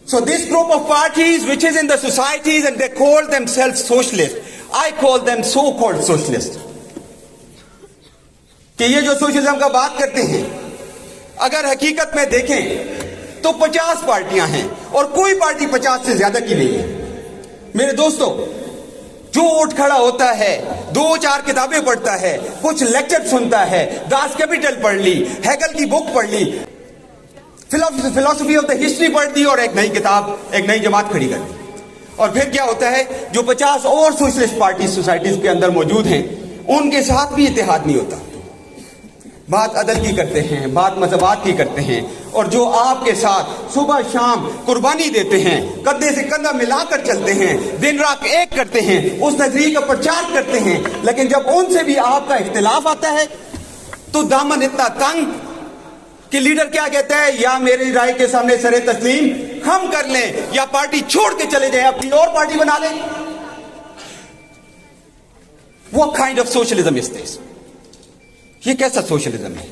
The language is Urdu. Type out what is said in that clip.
So this group of parties which is in the societies and they call themselves socialist, I call them so-called socialist. کہ یہ جو سوشلزم کا بات کرتے ہیں اگر حقیقت میں دیکھیں تو 50 پارٹیاں ہیں اور کوئی پارٹی 50 سے زیادہ کی نہیں ہے. میرے دوستو, جو اٹھ کھڑا ہوتا ہے 2-4 کتابیں پڑھتا ہے, کچھ لیکچر سنتا ہے, داس کیپیٹل پڑھ لی, ہیگل کی بک پڑھ لی, فلسفی آف دا ہسٹری پڑھ دی اور ایک نئی کتاب, ایک نئی جماعت کھڑی کر دی, اور پھر کیا ہوتا ہے جو 50 اور سوشلسٹ پارٹی سوسائٹیز کے اندر موجود ہیں ان کے ساتھ بھی اتحاد نہیں ہوتا. بات عدل کی کرتے ہیں, بات مذہبات کی کرتے ہیں, اور جو آپ کے ساتھ صبح شام قربانی دیتے ہیں, کندھے سے کندھا ملا کر چلتے ہیں, دن رات ایک کرتے ہیں, اس نظریے کا پرچار کرتے ہیں, لیکن جب ان سے بھی آپ کا اختلاف آتا ہے تو دامن اتنا تنگ کہ لیڈر کیا کہتا ہے, یا میری رائے کے سامنے سر تسلیم خم کر لیں یا پارٹی چھوڑ کے چلے جائیں, اپنی اور پارٹی بنا لیں. What kind of socialism is this? یہ کیسا سوشلزم ہے؟